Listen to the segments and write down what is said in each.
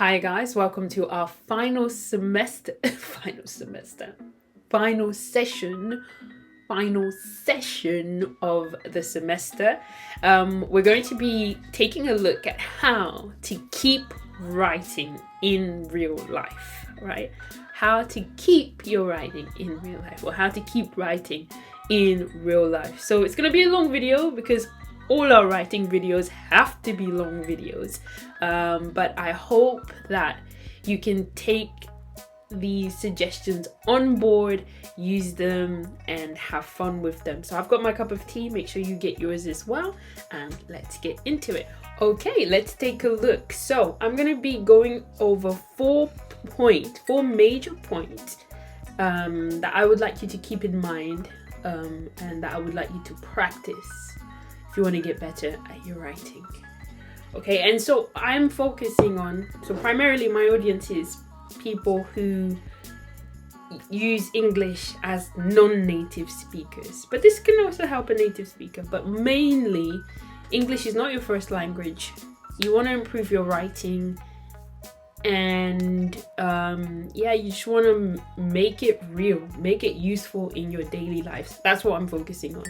Hi guys, welcome to our final session of the semester. We're going to be taking a look at how to keep writing in real life, right? How to keep your writing in real life, or how to keep writing in real life. So it's going to be a long video because all our writing videos have to be long videos, but I hope that you can take these suggestions on board, use them, and have fun with them. So I've got my cup of tea, make sure you get yours as well, and let's get into it. Okay, let's take a look. So I'm going to be going over four major points that I would like you to keep in mind, and that I would like you to practice if you want to get better at your writing. Okay, and so I'm focusing on, so primarily my audience is people who use English as non-native speakers, but this can also help a native speaker. But mainly, English is not your first language. You want to improve your writing, and you just want to make it real, make it useful in your daily lives. That's what I'm focusing on.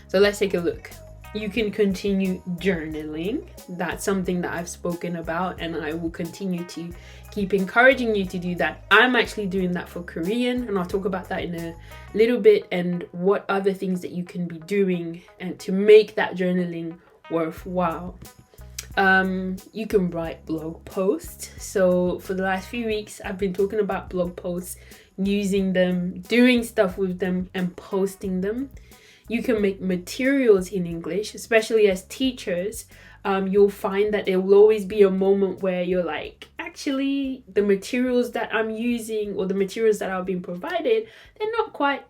So let's take a look. You can continue journaling. That's something that I've spoken about, and I will continue to keep encouraging you to do that. I'm actually doing that for Korean, and I'll talk about that in a little bit, and what other things that you can be doing and to make that journaling worthwhile. You can write blog posts. So for the last few weeks, I've been talking about blog posts, using them, doing stuff with them, and posting them. You can make materials in English, especially as teachers. You'll find that there will always be a moment where you're like, actually, the materials that I'm using or the materials that are being provided, they're not quite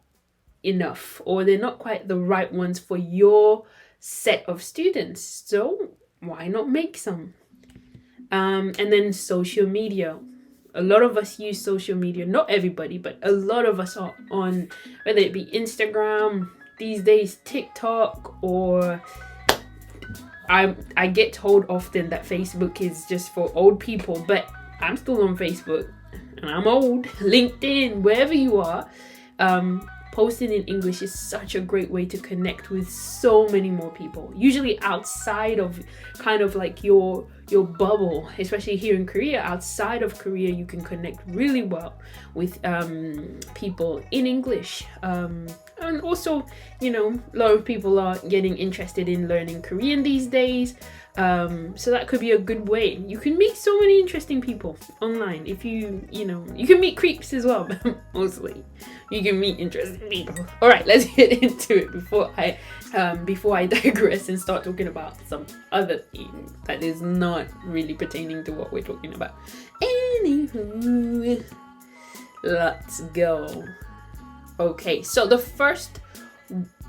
enough, or they're not quite the right ones for your set of students. So why not make some? And then social media. A lot of us use social media. Not everybody, but a lot of us are on, whether it be Instagram, these days TikTok, or I get told often that Facebook is just for old people, but I'm still on Facebook and I'm old. LinkedIn, wherever you are, posting in English is such a great way to connect with so many more people, usually outside of kind of like your bubble. Especially here in Korea, outside of Korea, you can connect really well with people in English, and also, you know, a lot of people are getting interested in learning Korean these days, so that could be a good way. You can meet so many interesting people online. If you can meet creeps as well, but mostly you can meet interesting people. All right, let's get into it before I digress and start talking about some other thing that is not really pertaining to what we're talking about. Anywho, let's go. Okay, so the first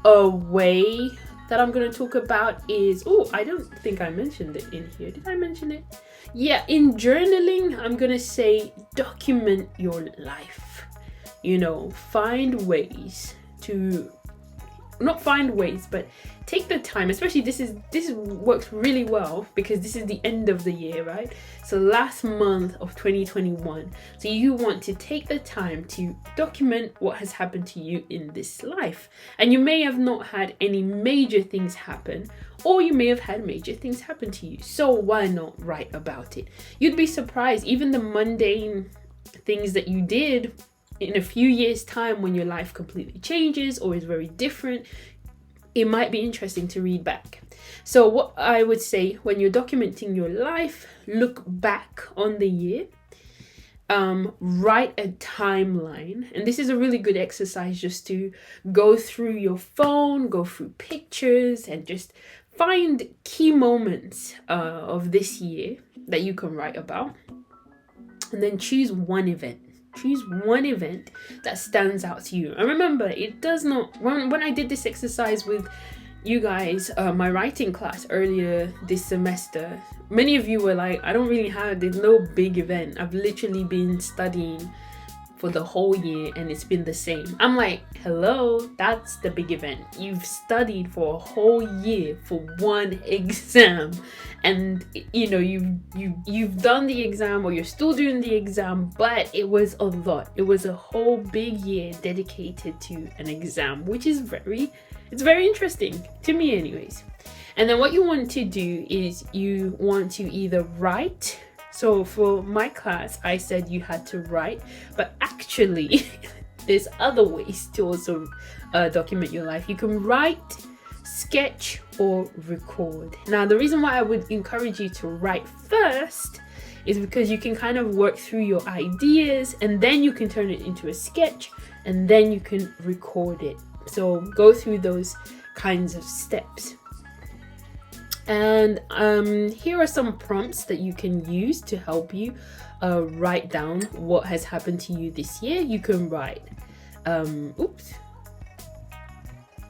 way that I'm going to talk about is, I don't think I mentioned it in here. Did I mention it? Yeah, in journaling, I'm going to say document your life. Find ways to, not find ways, but take the time. Especially this works really well because this is the end of the year, right? So last month of 2021. So you want to take the time to document what has happened to you in this life. And you may have not had any major things happen, or you may have had major things happen to you. So why not write about it? You'd be surprised, even the mundane things that you did in a few years' time, when your life completely changes or is very different, it might be interesting to read back. So what I would say, when you're documenting your life, look back on the year, write a timeline. And this is a really good exercise, just to go through your phone, go through pictures, and just find key moments of this year that you can write about. And then choose one event. Choose one event that stands out to you. And remember, it does not, when I did this exercise with you guys, my writing class earlier this semester, many of you were like, I don't really have, there's no big event. I've literally been studying for the whole year and it's been the same. I'm like, hello, that's the big event. You've studied for a whole year for one exam, and you know you've done the exam, or you're still doing the exam, but it was a lot. It was a whole big year dedicated to an exam, which is very interesting to me anyways. And then what you want to do is you want to either write. So for my class, I said you had to write, but actually there's other ways to also document your life. You can write, sketch, or record. Now, the reason why I would encourage you to write first is because you can kind of work through your ideas, and then you can turn it into a sketch, and then you can record it. So go through those kinds of steps. And here are some prompts that you can use to help you write down what has happened to you this year. You can write,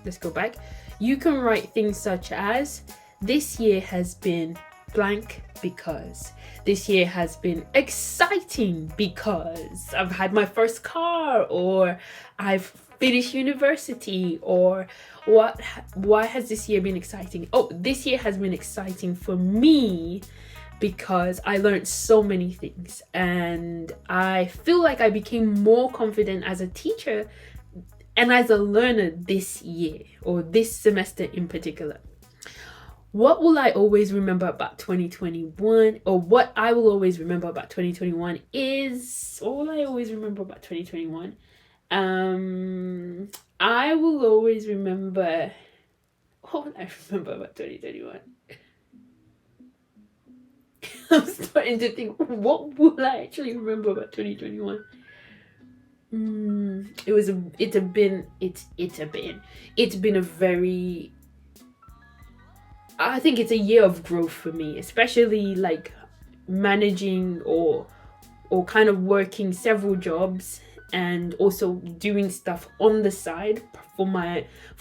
let's go back. You can write things such as, this year has been blank because. This year has been exciting because I've had my first car, or I've finished university, or why has this year been exciting? Oh, this year has been exciting for me because I learned so many things, and I feel like I became more confident as a teacher and as a learner this year, or this semester in particular. What will I always remember about 2021, or what I will always remember about 2021 is, what will I always remember about 2021? I will always remember, what will I remember about 2021? I'm starting to think, what will I actually remember about 2021? It's been a very, I think it's a year of growth for me, especially like managing or kind of working several jobs, and also doing stuff on the side for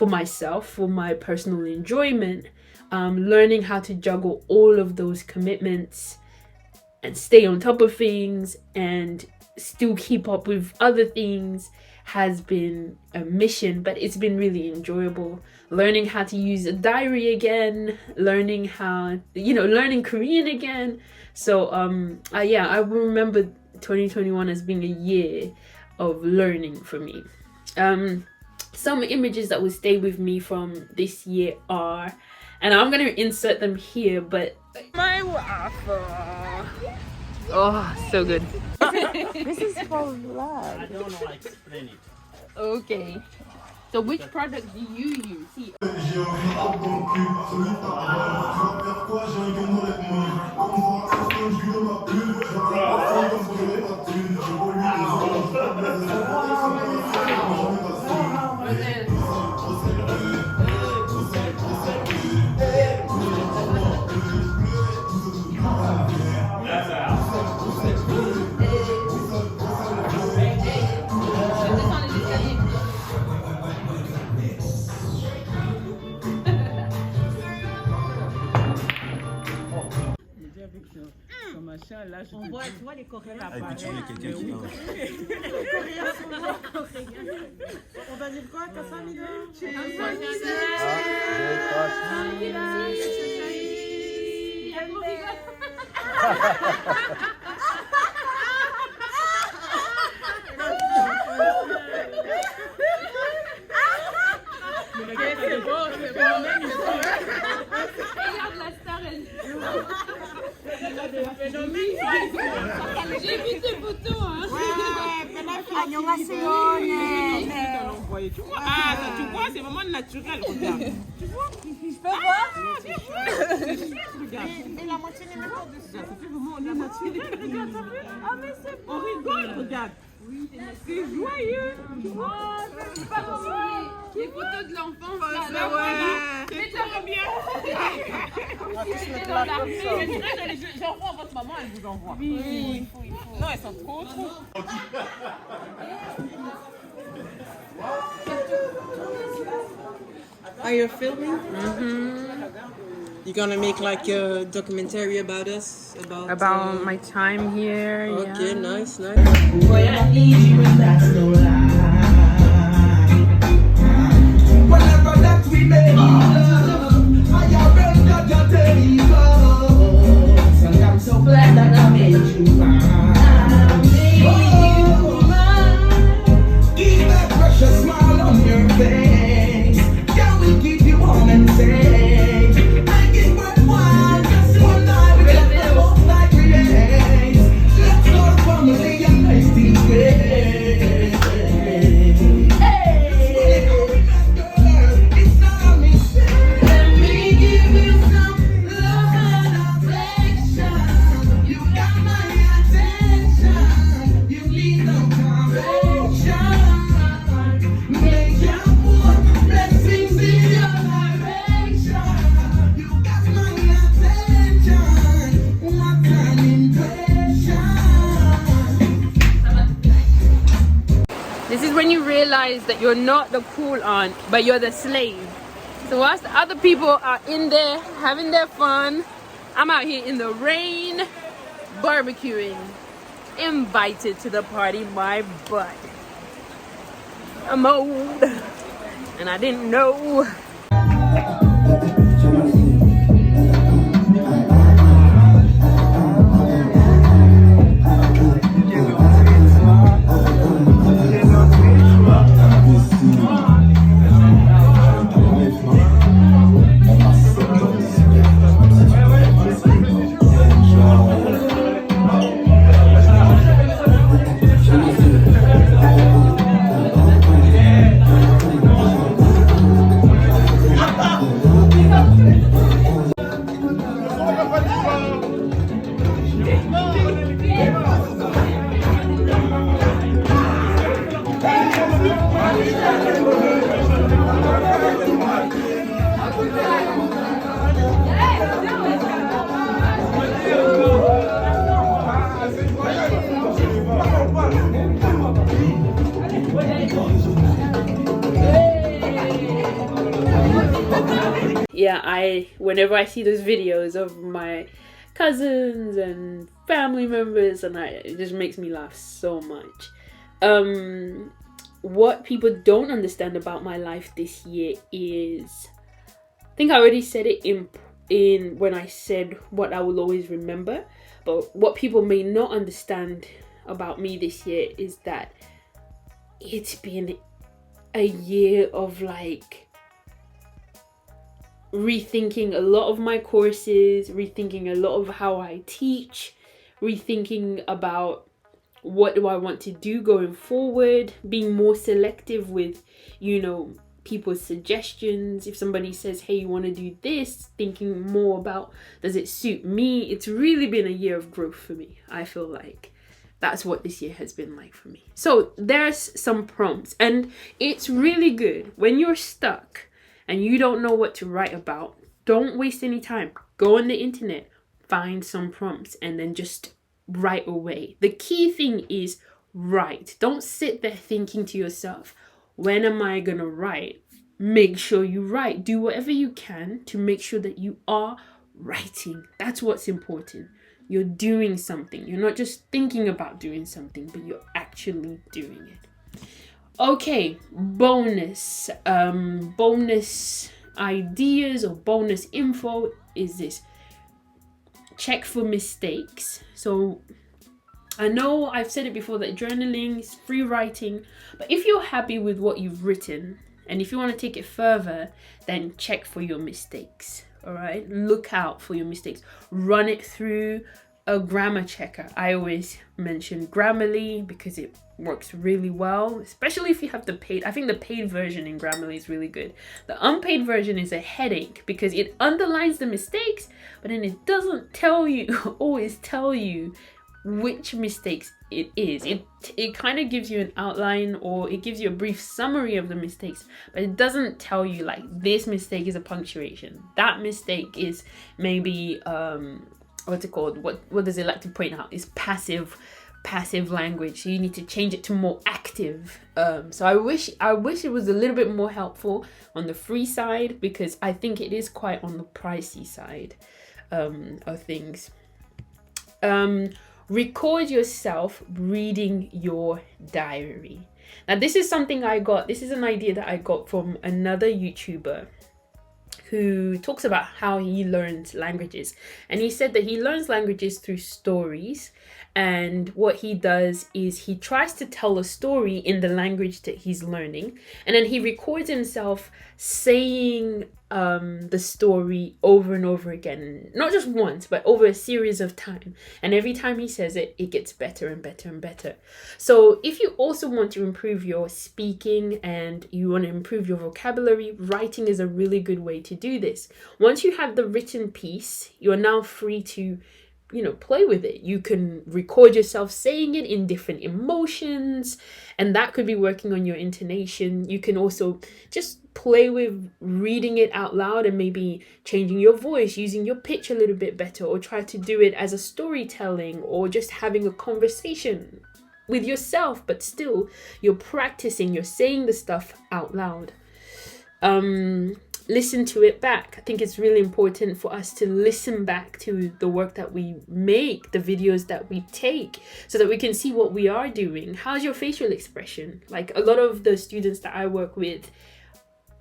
myself, for my personal enjoyment. Learning how to juggle all of those commitments and stay on top of things and still keep up with other things has been a mission, but it's been really enjoyable. Learning how to use a diary again, learning Korean again. So I will remember 2021 as being a year of learning for me. Some images that will stay with me from this year are, and I'm going to insert them here, but my waffle. Oh, so good. This is for love. I don't know how to explain it. Okay. So which product do you use? See. On voit, tu vois les Coréens là-bas. Ah, et puis tu vois quelqu'un qui danse. Les Coréens sont là, Coréens. On va dire quoi, Kassamida? C'est bon. Regarde la star, elle. J'ai vu tes photos, hein. Ouais, annyeonghaseyo. Tu vois, tu vois, c'est vraiment naturel, regarde. Tu vois? Je peux voir? Regarde. Et la moitié n'est même pas dessus. C'est vraiment naturel. Regarde, t'as vu? Ah, mais c'est bon. On rigole, regarde. Oui, c'est joyeux. Oh, c'est pas possible. Les photos de l'enfant, ça ouais. C'est trop bien. J'envoie à votre maman, elle vous envoie. Oui, il faut. Non, elles sont trop. Are you filming? You gonna make like a documentary about us? About my time here. Okay, yeah. nice. Boy, I need you and that's no lie. Whenever that we make love, I already got your table. And I'm so glad that I made you mine. Keep that precious smile on your face. Yeah, we keep you warm and safe. Make it worthwhile, just one night we can live both like we days. Let's go family and make things great. Hey, it's not a mistake. Let me give you some love and affection. You got my attention. You need no conversation. Make your put blessings in your direction. You got my attention. What an impression. This is when you realize that you're not the cool aunt, but you're the slave. So whilst the other people are in there having their fun, I'm out here in the rain, barbecuing, invited to the party by Bud. I'm old, and I didn't know. Yeah, whenever I see those videos of my cousins and family members, and it just makes me laugh so much. What people don't understand about my life this year is, I think I already said it in when I said what I will always remember, but what people may not understand about me this year is that it's been a year of like rethinking a lot of my courses, rethinking a lot of how I teach, rethinking about what do I want to do going forward, being more selective with, people's suggestions. If somebody says, hey, you want to do this, thinking more about, does it suit me? It's really been a year of growth for me. I feel like that's what this year has been like for me. So there's some prompts, and it's really good when you're stuck and you don't know what to write about. Don't waste any time. Go on the internet, find some prompts, and then just write away. The key thing is write. Don't sit there thinking to yourself, when am I gonna write? Make sure you write. Do whatever you can to make sure that you are writing. That's what's important. You're doing something. You're not just thinking about doing something, but you're actually doing it. Okay, bonus ideas or bonus info is this. Check for mistakes. So I know I've said it before that journaling is free writing, but if you're happy with what you've written and if you want to take it further, then check for your mistakes. All right, look out for your mistakes. Run it through a grammar checker. I always mention Grammarly because it works really well, especially if you have the paid. I think the paid version in Grammarly is really good. The unpaid version is a headache because it underlines the mistakes, but then it doesn't always tell you which mistakes it is. It kind of gives you an outline, or it gives you a brief summary of the mistakes, but it doesn't tell you like this mistake is a punctuation, that mistake is maybe what's it called, what does it like to point out is passive passive language. So you need to change it to more active. So I wish it was a little bit more helpful on the free side, because I think it is quite on the pricey side of things. Record yourself reading your diary. Now this is an idea that I got from another YouTuber who talks about how he learns languages. And he said that he learns languages through stories. And what he does is he tries to tell a story in the language that he's learning. And then he records himself saying the story over and over again. Not just once, but over a series of time. And every time he says it, it gets better and better and better. So if you also want to improve your speaking and you want to improve your vocabulary, writing is a really good way to do this. Once you have the written piece, you are now free to play with it. You can record yourself saying it in different emotions, and that could be working on your intonation. You can also just play with reading it out loud and maybe changing your voice, using your pitch a little bit better, or try to do it as a storytelling or just having a conversation with yourself, but still you're practicing, you're saying the stuff out loud. Listen to it back. I think it's really important for us to listen back to the work that we make, the videos that we take, so that we can see what we are doing. How's your facial expression? Like, a lot of the students that I work with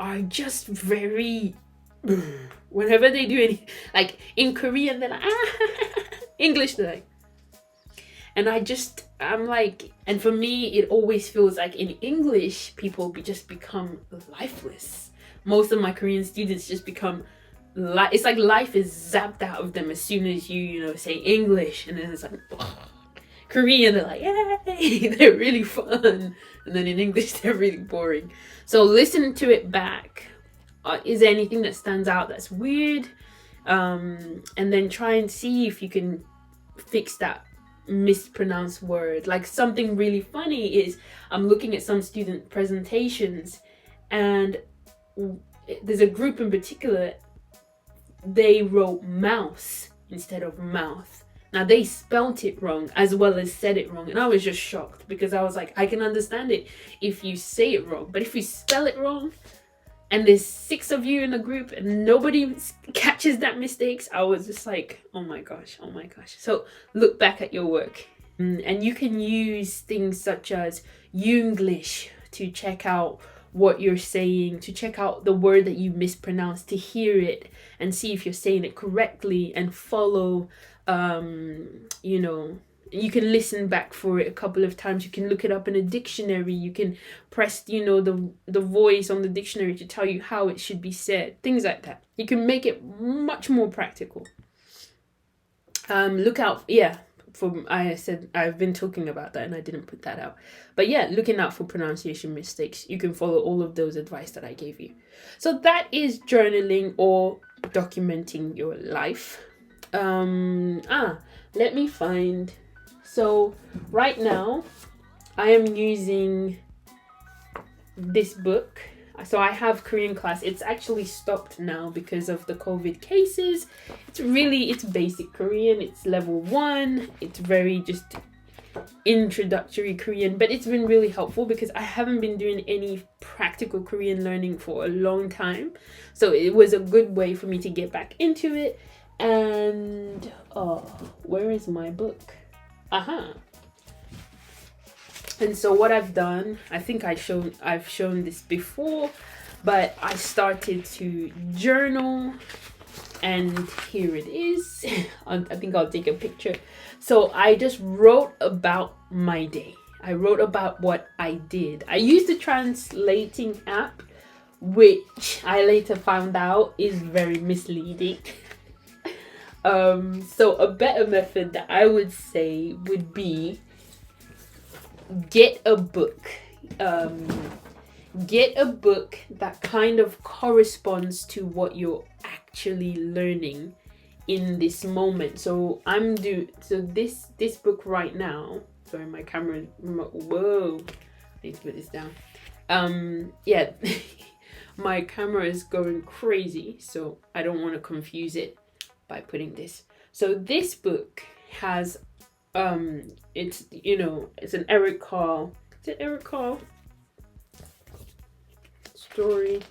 are just very, whenever they do anything, like in Korean, they're like, English, they're like, and I'm like, and for me, it always feels like in English, people just become lifeless. Most of my Korean students just become it's like life is zapped out of them as soon as you say English, and then it's like Korean, they're like, yay, they're really fun, and then in English they're really boring. So listen to it back. Is there anything that stands out that's weird? And then try and see if you can fix that mispronounced word. Like, something really funny is I'm looking at some student presentations, and there's a group in particular, they wrote mouse instead of mouth. Now they spelt it wrong as well as said it wrong, and I was just shocked, because I was like, I can understand it if you say it wrong, but if you spell it wrong and there's 6 of you in a group and nobody catches that mistakes, I was just like, oh my gosh. So look back at your work, and you can use things such as Yoonglish to check out what you're saying, to check out the word that you mispronounced, to hear it and see if you're saying it correctly, and follow. You can listen back for it a couple of times. You can look it up in a dictionary. You can press the voice on the dictionary to tell you how it should be said, things like that. You can make it much more practical. Look out, I said I've been talking about that and I didn't put that out, but looking out for pronunciation mistakes. You can follow all of those advice that I gave you. So that is journaling or documenting your life. Let me find. So right now I am using this book. So I have Korean class. It's actually stopped now because of the COVID cases. It's basic Korean. It's level 1. It's very just introductory Korean, but it's been really helpful because I haven't been doing any practical Korean learning for a long time. So it was a good way for me to get back into it. And where is my book? And so what I've done, I think I've shown this before, but I started to journal, and here it is. I think I'll take a picture. So I just wrote about my day. I wrote about what I did. I used the translating app, which I later found out is very misleading. So a better method that I would say would be get a book. Get a book that kind of corresponds to what you're actually learning in this moment. So this book right now. Sorry, my camera. Whoa, I need to put this down. My camera is going crazy, so I don't want to confuse it by putting this. So this book has It's, you know, it's an Eric Carle. Is it Eric Carle story?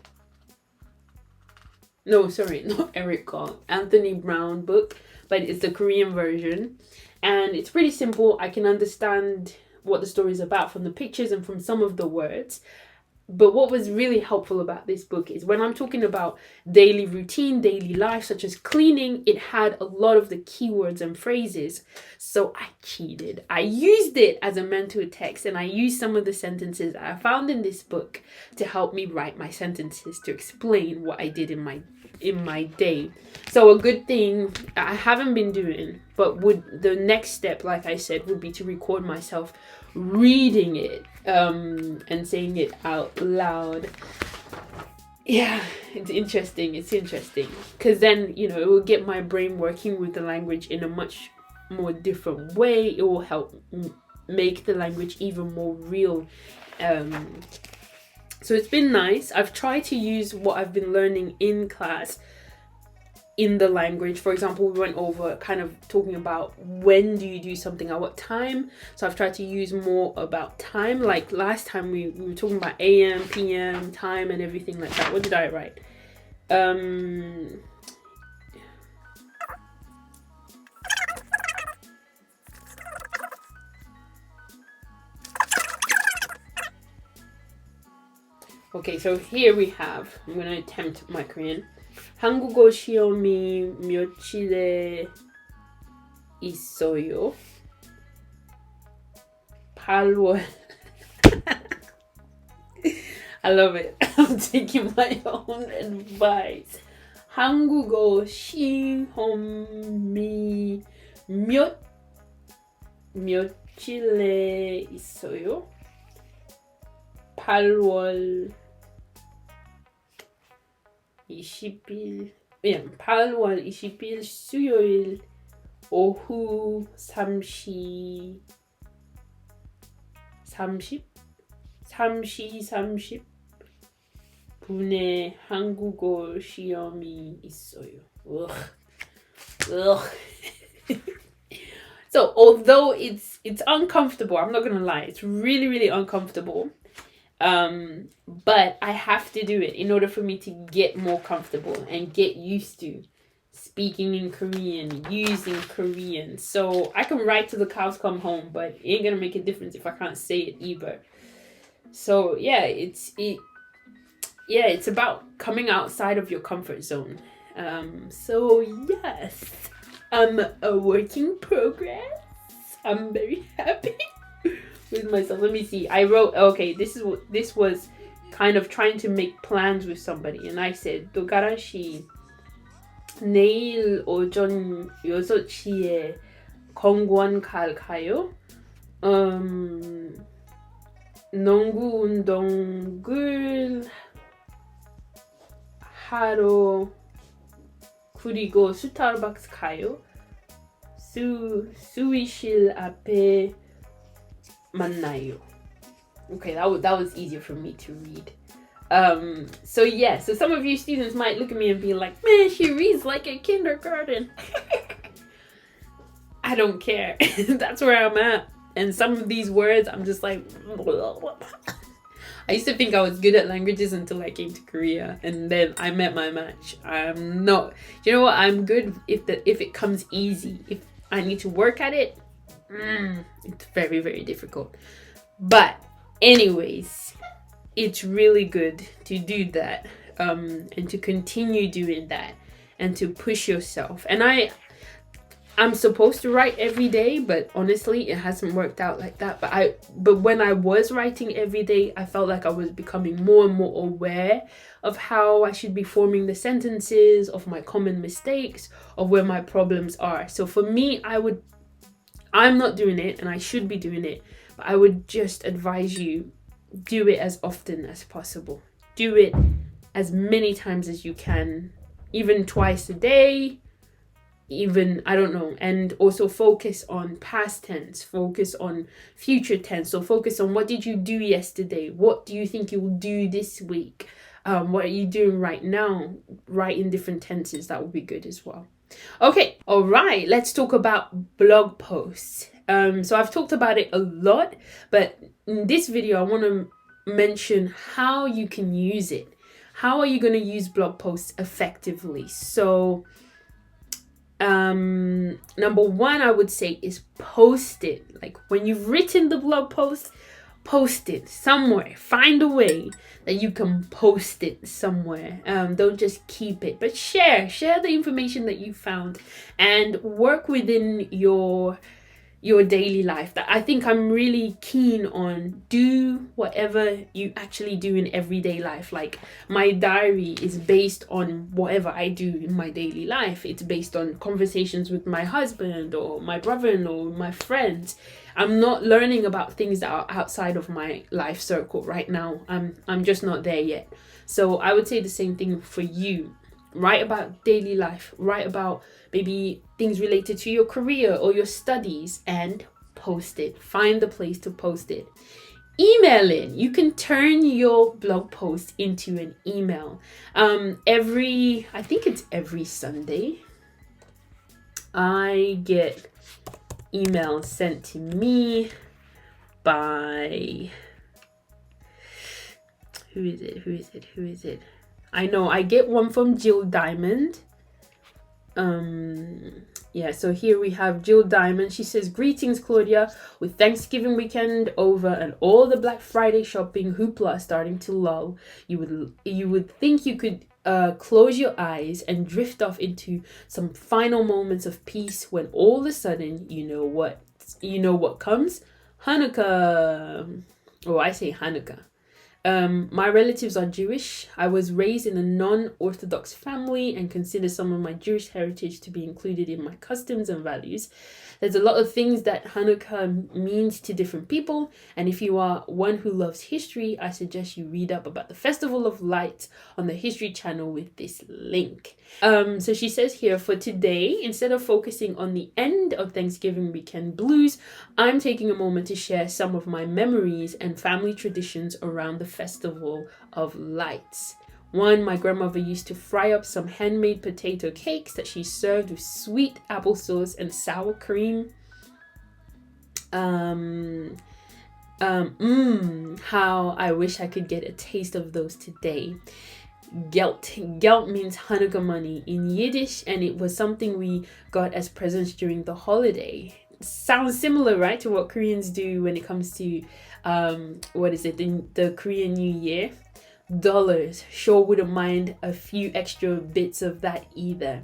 No, sorry, not Eric Carle. Anthony Brown book, but it's the Korean version, and it's pretty simple. I can understand what the story is about from the pictures and from some of the words. But what was really helpful about this book is when I'm talking about daily routine, daily life, such as cleaning, it had a lot of the keywords and phrases. So I cheated. I used it as a mental text, and I used some of the sentences I found in this book to help me write my sentences to explain what I did in my day. So a good thing I haven't been doing, but the next step, like I said, would be to record myself reading it and saying it out loud. Yeah, it's interesting because then, you know, it will get my brain working with the language in a much more different way. It will help make the language even more real. So it's been nice. I've tried to use what I've been learning in class in the language. For example, we went over kind of talking about when do you do something at what time. So I've tried to use more about time. Like last time we were talking about AM, PM, time and everything like that. What did I write? Okay, so here we have, I'm going to attempt my Korean. 한국어 시험이 며칠에 있어요? 8월. I love it. I'm taking my own advice. 한국어 시험이 며칠에 있어요? 8월 20일, 8월 20일 수요일 오후 3시 30분에 한국어 시험이 있어요. Ugh. So although it's uncomfortable, I'm not gonna lie, it's really, really uncomfortable. But I have to do it in order for me to get more comfortable and get used to speaking in Korean, using Korean. So I can write till the cows come home, but it ain't gonna make a difference if I can't say it either. So yeah, it's about coming outside of your comfort zone. So yes, I'm a work in progress. I'm very happy with myself. Let me see. I wrote, okay, this was kind of trying to make plans with somebody, and I said, 도가라 씨, 내일 오전 6시에 공원 갈까요? 농구 운동을 하러 그리고 스타벅스 가요? 수의실 앞에 만나요. Okay, that was easier for me to read. So yeah, so some of you students might look at me and be like, man, she reads like a kindergarten. I don't care. That's where I'm at. And some of these words, I'm just like, I used to think I was good at languages until I came to Korea, and then I met my match. I'm not. You know what? I'm good if it comes easy. If I need to work at it, it's very, very difficult. But anyways, it's really good to do that, and to continue doing that, and to push yourself. And I'm supposed to write every day, but honestly, it hasn't worked out like that. But when I was writing every day, I felt like I was becoming more and more aware of how I should be forming the sentences, of my common mistakes, of where my problems are. So for me, I'm not doing it, and I should be doing it, but I would just advise you, do it as often as possible. Do it as many times as you can, even twice a day, even, I don't know. And also focus on past tense, focus on future tense. So focus on, what did you do yesterday? What do you think you will do this week? What are you doing right now? Write in different tenses. That would be good as well. Okay, all right, let's talk about blog posts. So I've talked about it a lot, but in this video, I want to mention how you can use it. How are you going to use blog posts effectively? So number one, I would say, is post it. Like when you've written the blog post, post it somewhere. Find a way that you can post it somewhere. Don't just keep it, but share the information that you found, and work within your daily life. That I think I'm really keen on. Do whatever you actually do in everyday life. Like my diary is based on whatever I do in my daily life. It's based on conversations with my husband or my brother-in-law, my friends. I'm not learning about things that are outside of my life circle right now. I'm just not there yet. So I would say the same thing for you. Write about daily life. Write about maybe things related to your career or your studies, and post it. Find the place to post it. Emailing. You can turn your blog post into an email. I think it's every Sunday, I get emails sent to me by who is it? I know I get one from Jill Diamond. So here we have Jill Diamond. She says, "Greetings, Claudia. With Thanksgiving weekend over and all the Black Friday shopping hoopla starting to lull, you would think you could close your eyes and drift off into some final moments of peace, when all of a sudden you know what comes? Hanukkah." Oh, I say Hanukkah. My relatives are Jewish. I was raised in a non-Orthodox family and consider some of my Jewish heritage to be included in my customs and values. There's a lot of things that Hanukkah means to different people, and if you are one who loves history, I suggest you read up about the Festival of Lights on the History Channel with this link. So she says here, for today, instead of focusing on the end of Thanksgiving weekend blues, I'm taking a moment to share some of my memories and family traditions around the Festival of Lights. One, my grandmother used to fry up some handmade potato cakes that she served with sweet applesauce and sour cream. How I wish I could get a taste of those today. Geld means Hanukkah money in Yiddish, and it was something we got as presents during the holiday. Sounds similar, right, to what Koreans do when it comes to the Korean New Year. Dollars. Sure wouldn't mind a few extra bits of that either.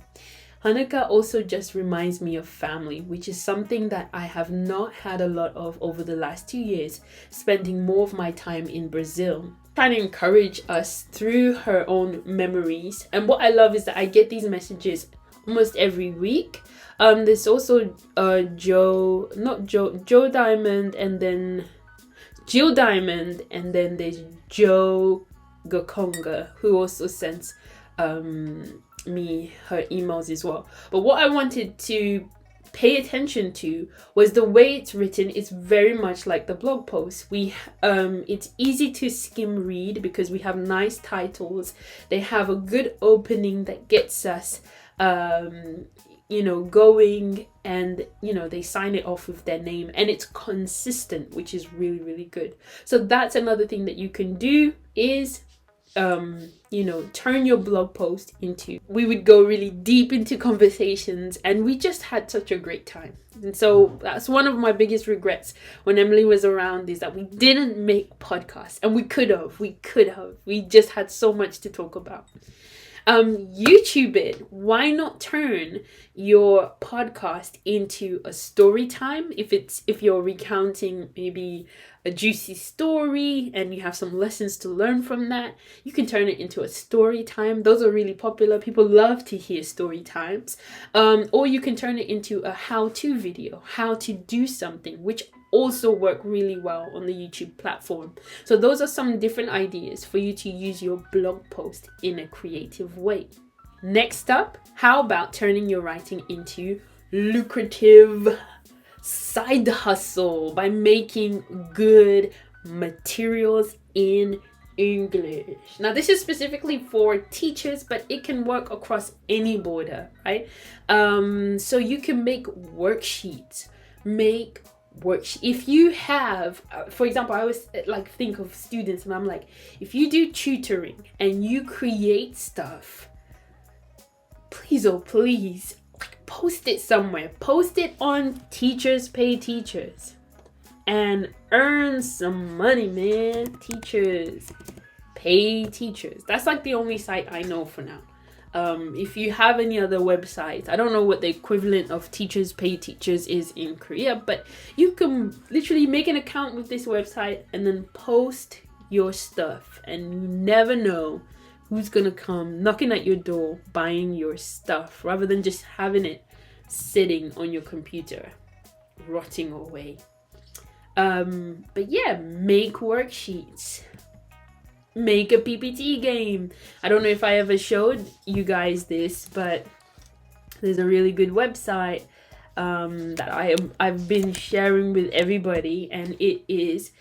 Hanukkah also just reminds me of family, which is something that I have not had a lot of over the last 2 years, spending more of my time in Brazil. Trying to encourage us through her own memories. And what I love is that I get these messages almost every week. There's also Joe Diamond, and then Jill Diamond, and then there's Joe Gakonga, who also sends me her emails as well. But what I wanted to pay attention to was the way it's written. It's very much like the blog post. It's easy to skim read because we have nice titles. They have a good opening that gets us going, and they sign it off with their name, and it's consistent, which is really, really good. So that's another thing that you can do is turn your blog post into, we would go really deep into conversations, and we just had such a great time. And so that's one of my biggest regrets when Emily was around, is that we didn't make podcasts, and we could have. We just had so much to talk about. YouTube it. Why not turn your podcast into a story time? If you're recounting maybe a juicy story and you have some lessons to learn from that, you can turn it into a story time. Those are really popular. People love to hear story times. Or you can turn it into a how-to video, how to do something, which also work really well on the YouTube platform. So those are some different ideas for you to use your blog post in a creative way. Next up, how about turning your writing into lucrative side hustle by making good materials in English? Now, this is specifically for teachers, but it can work across any border, right? So you can make worksheets, make worksheets. If you have, for example, I always like think of students and I'm like, if you do tutoring and you create stuff, please, oh please, like, post it somewhere. Post it on Teachers Pay Teachers and earn some money, man. Teachers Pay Teachers. That's like the only site I know for now. If you have any other websites, I don't know what the equivalent of Teachers Pay Teachers is in Korea, but you can literally make an account with this website and then post your stuff, and you never know who's gonna come knocking at your door buying your stuff, rather than just having it sitting on your computer rotting away. But yeah, make worksheets. Make a PPT game. I don't know if I ever showed you this, but there's a really good website that I've been sharing with everybody, and it is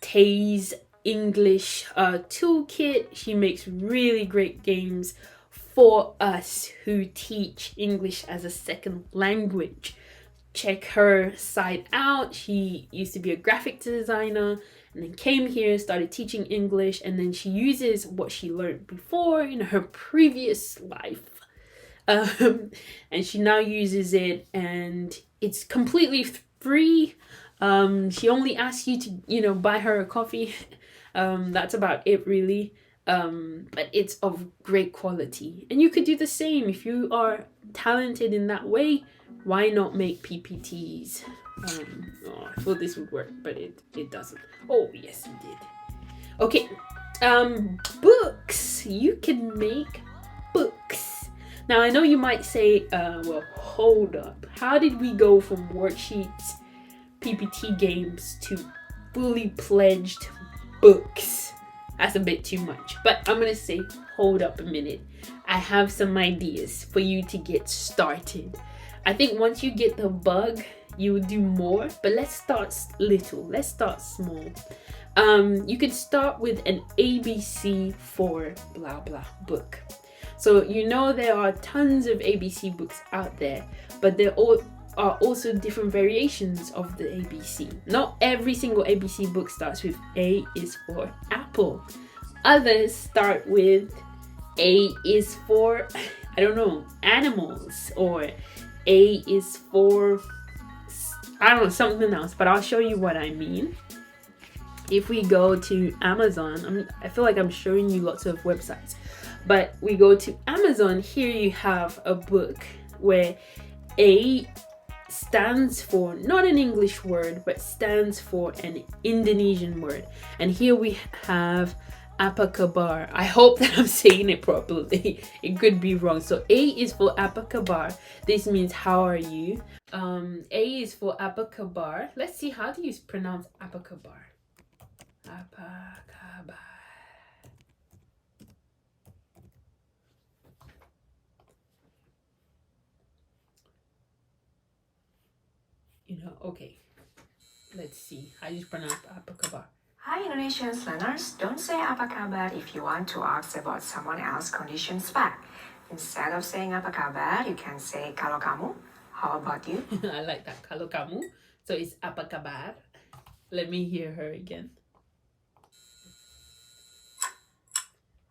Tay's English Toolkit. She makes really great games for us who teach English as a second language. Check her site out. She used to be a graphic designer and then came here, started teaching English, and then she uses what she learned before in her previous life. And she now uses it, and it's completely free. She only asks you to, buy her a coffee. That's about it, really. But it's of great quality. And you could do the same if you are talented in that way. Why not make PPTs? I thought this would work, but it doesn't. Oh, yes, it did. Okay, books. You can make books. Now, I know you might say, well, hold up. How did we go from worksheets, PPT games, to fully pledged books? That's a bit too much. But I'm going to say, hold up a minute. I have some ideas for you to get started. I think once you get the bug, you will do more, but let's start little. Let's start small. You could start with an ABC for blah blah book. So there are tons of ABC books out there, but there are also different variations of the ABC. Not every single ABC book starts with A is for apple. Others start with A is for, I don't know, animals, or A is for, I don't know, something else, but I'll show you what I mean. If we go to Amazon, I feel like I'm showing you lots of websites, but we go to Amazon, here you have a book where A stands for not an English word, but stands for an Indonesian word. And here we have apa kabar. I hope that I'm saying it properly. It could be wrong. So A is for apa kabar. This means how are you. A is for apa kabar. Let's see, how do you pronounce apa kabar? Apa kabar. Okay. Let's see. How do you pronounce apa kabar? Hi Indonesian learners, don't say apa kabar if you want to ask about someone else's conditions back. Instead of saying apa kabar, you can say kalau kamu. How about you? I like that, kalau kamu. So it's apa kabar. Let me hear her again.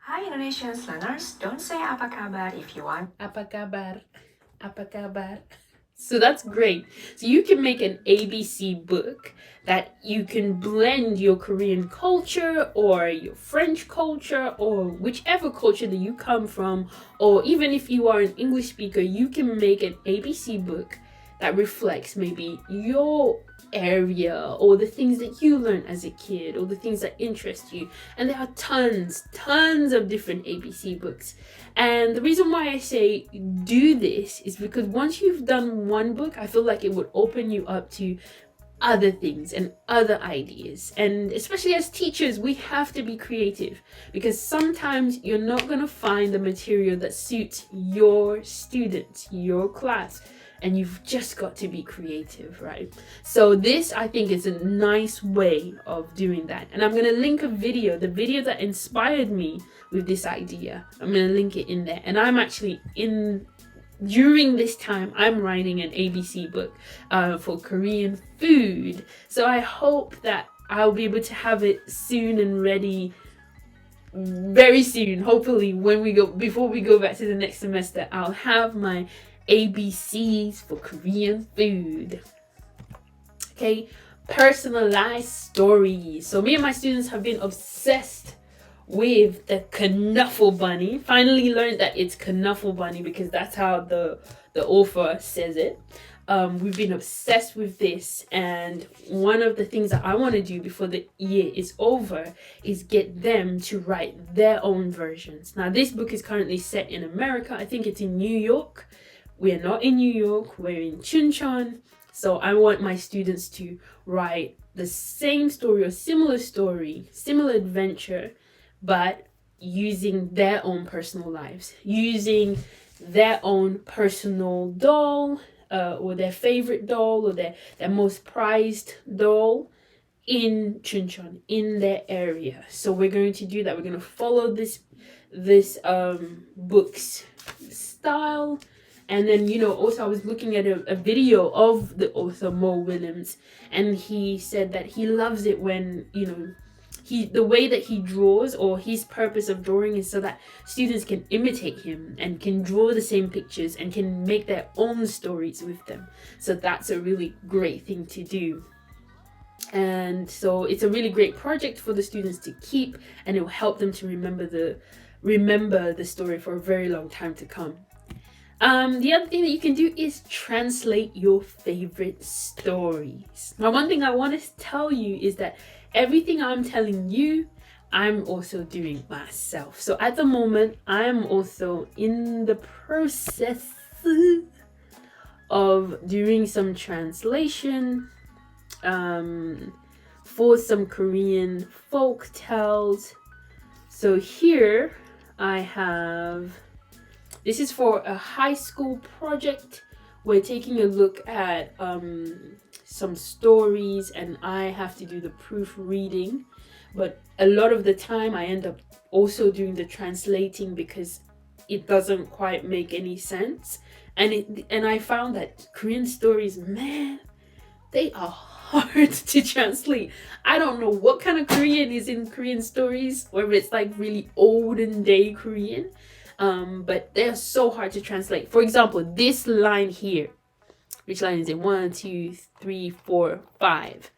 Hi Indonesian learners, don't say apa kabar if you want. Apa kabar? Apa kabar? So that's great. So you can make an ABC book that you can blend your Korean culture or your French culture or whichever culture that you come from, or even if you are an English speaker, you can make an ABC book that reflects maybe your area or the things that you learned as a kid or the things that interest you. And there are tons of different ABC books. And the reason why I say do this is because once you've done one book, I feel like it would open you up to other things and other ideas. And especially as teachers, we have to be creative, because sometimes you're not going to find the material that suits your students, your class, and you've just got to be creative, right? So this, I think, is a nice way of doing that. And I'm going to link a video, the video that inspired me with this idea. I'm going to link it in there. And I'm actually in during this time, I'm writing an ABC book for Korean food. So I hope that I'll be able to have it soon and ready very soon. Hopefully, before we go back to the next semester, I'll have my ABCs for Korean food. Okay, personalized stories. So me and my students have been obsessed with the Knuffle Bunny. Finally learned that it's Knuffle Bunny because that's how the author says it. We've been obsessed with this, and one of the things that I want to do before the year is over is get them to write their own versions. Now, this book is currently set in America. I think it's in New York. We're not in New York, we're in Chuncheon. So I want my students to write the same story or similar story, similar adventure, but using their own personal lives, using their own personal doll, or their favorite doll, or their most prized doll in Chuncheon, in their area. So we're going to do that. We're going to follow this book's style. And then, you know, also I was looking at a video of the author Mo Willems, and he said that he loves it when, you know, the way that he draws, or his purpose of drawing, is so that students can imitate him and can draw the same pictures and can make their own stories with them. So that's a really great thing to do. And so it's a really great project for the students to keep, and it will help them to remember the story for a very long time to come. The other thing that you can do is translate your favorite stories. Now, one thing I want to tell you is that everything I'm telling you, I'm also doing myself. So at the moment, I'm also in the process of doing some translation for some Korean folk tales. So here I have, this is for a high school project. We're taking a look at some stories, and I have to do the proofreading. But a lot of the time I end up also doing the translating because it doesn't quite make any sense. And I found that Korean stories, man, they are hard to translate. I don't know what kind of Korean is in Korean stories, whether it's like really olden day Korean. But they're so hard to translate. For example, this line here, which line is it? 1, 2, 3, 4, 5.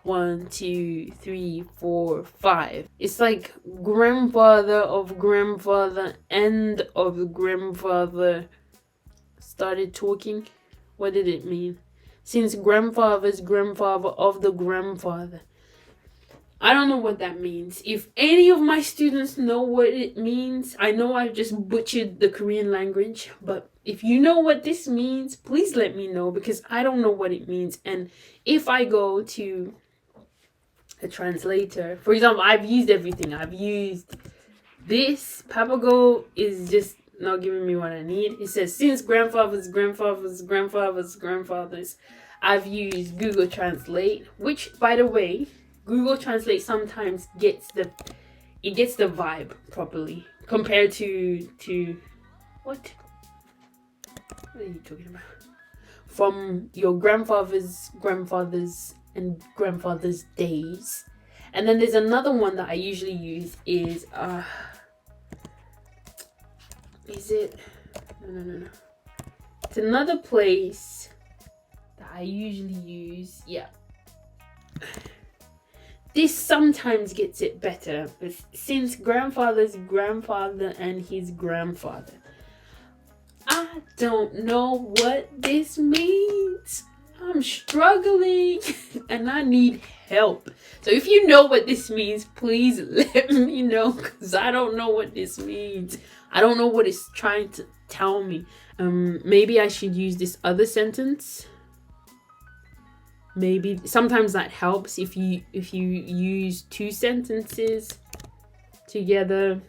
1, 2, 3, 4, 5. It's like grandfather of grandfather and of grandfather started talking. What did it mean? Since grandfather's grandfather of the grandfather. I don't know what that means. If any of my students know what it means, I know I've just butchered the Korean language, but if you know what this means, please let me know, because I don't know what it means. And if I go to a translator, for example, I've used everything. I've used this. Papago is just not giving me what I need. It says, since grandfather's grandfather's grandfather's grandfathers. I've used Google Translate, which, by the way, Google Translate sometimes gets the vibe properly compared to what are you talking about? From your grandfather's and grandfather's days. And then there's another one that I usually use is it no. It's another place that I usually use. Yeah. This sometimes gets it better, but since grandfather's grandfather and his grandfather. I don't know what this means. I'm struggling and I need help. So if you know what this means, please let me know, because I don't know what this means. I don't know what it's trying to tell me. Maybe I should use this other sentence. Maybe sometimes that helps if you use two sentences together.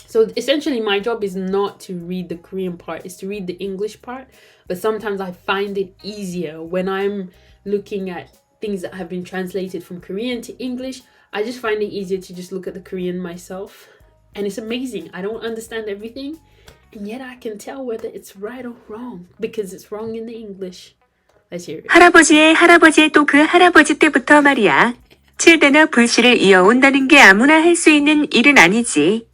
So essentially my job is not to read the Korean part, it's to read the English part. But sometimes I find it easier when I'm looking at things that have been translated from Korean to English. I just find it easier to just look at the Korean myself. And it's amazing. I don't understand everything. and yet I can tell whether it's right or wrong because it's wrong in the English. Let's hear it. 할아버지의 할아버지의 또 그 할아버지 때부터 말이야. 칠대나 불씨를 이어온다는 게 아무나 할 수 있는 일은 아니지.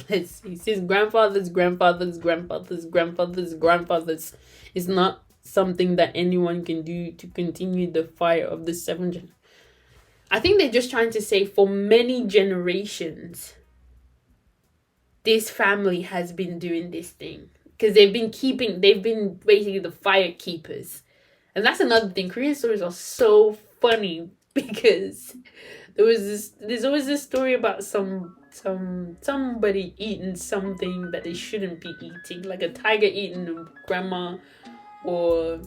Let's see. It says grandfathers, grandfathers, grandfathers, grandfathers, grandfathers. It's not something that anyone can do to continue the fire of the seven. I think they're just trying to say for many generations, this family has been doing this thing because they've been basically the fire keepers. And that's another thing. Korean stories are so funny because there's always this story about somebody eating something that they shouldn't be eating, like a tiger eating a grandma, or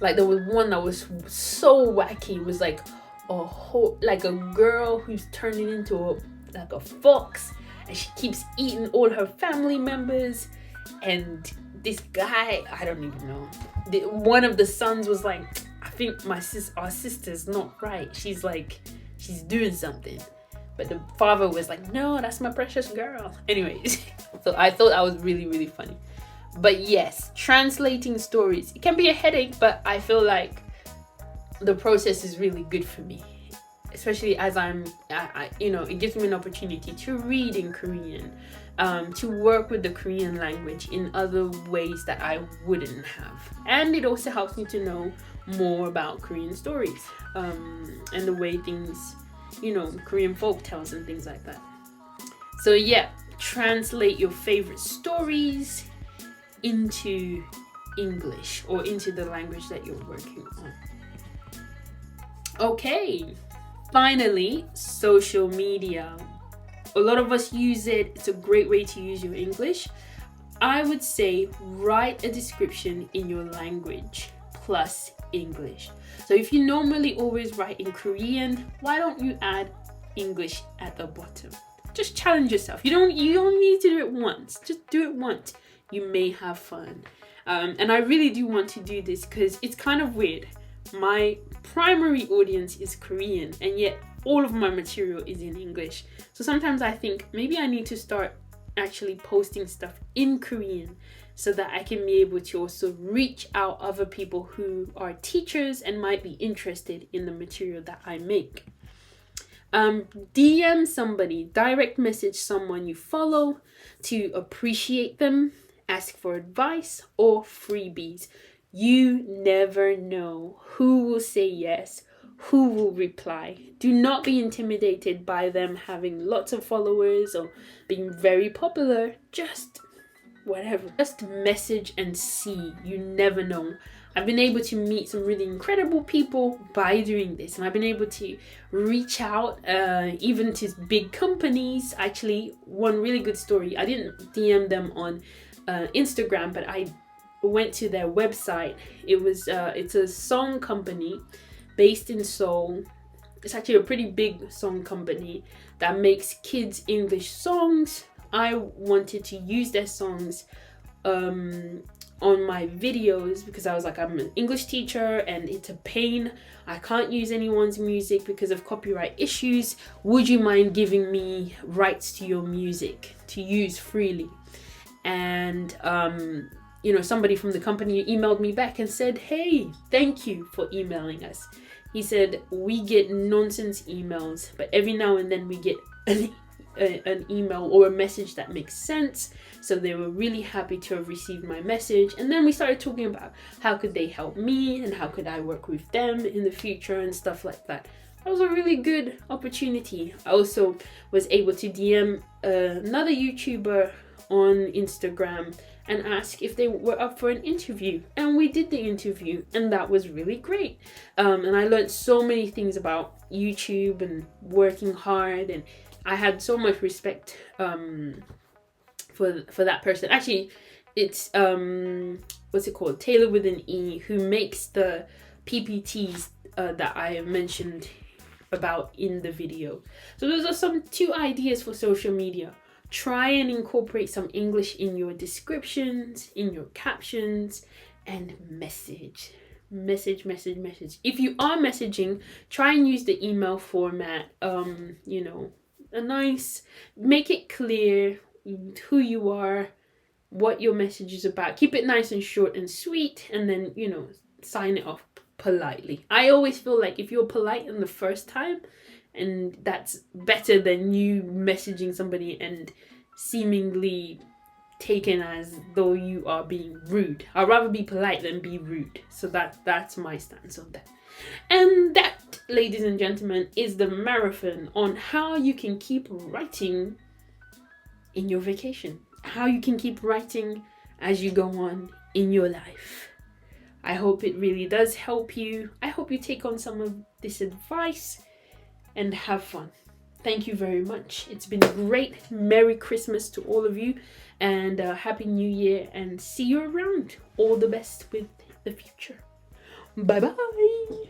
like there was one that was so wacky. It was like a girl who's turning into a fox, and she keeps eating all her family members. And this guy, I don't even know, one of the sons was like, I think our sister's not right. She's doing something. But the father was like, no, that's my precious girl. Anyways, so I thought that was really, really funny. But yes, translating stories, it can be a headache, but I feel like the process is really good for me. Especially as it gives me an opportunity to read in Korean, to work with the Korean language in other ways that I wouldn't have. And it also helps me to know more about Korean stories, and the way things, Korean folk tales and things like that. So yeah, translate your favorite stories into English or into the language that you're working on. Okay, finally, social media. A lot of us use it. It's a great way to use your English. I would say write a description in your language plus English. So if you normally always write in Korean, why don't you add English at the bottom? Just challenge yourself. You don't need to do it once. Just do it once. You may have fun. And I really do want to do this because it's kind of weird. My primary audience is Korean, and yet all of my material is in English. So sometimes I think maybe I need to start actually posting stuff in Korean so that I can be able to also reach out other people who are teachers and might be interested in the material that I make. DM somebody, direct message someone you follow to appreciate them, ask for advice or freebies. You never know who will say yes, who will reply. Do not be intimidated by them having lots of followers or being very popular. Just whatever. Just message and see. You never know. I've been able to meet some really incredible people by doing this, and I've been able to reach out even to big companies. Actually, one really good story, I didn't DM them on Instagram, but I went to their website. It's a song company based in Seoul. It's actually a pretty big song company that makes kids English songs. I wanted to use their songs on my videos because I was like, I'm an English teacher and it's a pain. I can't use anyone's music because of copyright issues. Would you mind giving me rights to your music to use freely? And somebody from the company emailed me back and said, hey, thank you for emailing us. He said, we get nonsense emails, but every now and then we get an email or a message that makes sense. So they were really happy to have received my message. And then we started talking about how could they help me and how could I work with them in the future and stuff like that. That was a really good opportunity. I also was able to DM another YouTuber on Instagram and ask if they were up for an interview, and we did the interview, and that was really great. And I learned so many things about YouTube and working hard, and I had so much respect for that person. Actually, it's what's it called, Taylor with an E, who makes the PPTs that I mentioned about in the video. So those are two ideas for social media. Try and incorporate some English in your descriptions, in your captions, and message. If you are messaging, try and use the email format. Make it clear who you are, what your message is about. Keep it nice and short and sweet, and then, you know, sign it off politely. I always feel like if you're polite in the first time, and that's better than you messaging somebody and seemingly taken as though you are being rude. I'd rather be polite than be rude. So that's my stance on that. And that, ladies and gentlemen, is the marathon on how you can keep writing in your vacation. How you can keep writing as you go on in your life. I hope it really does help you. I hope you take on some of this advice and have fun. Thank you very much. It's been great. Merry Christmas to all of you, and Happy New Year, and see you around. All the best with the future. Bye bye.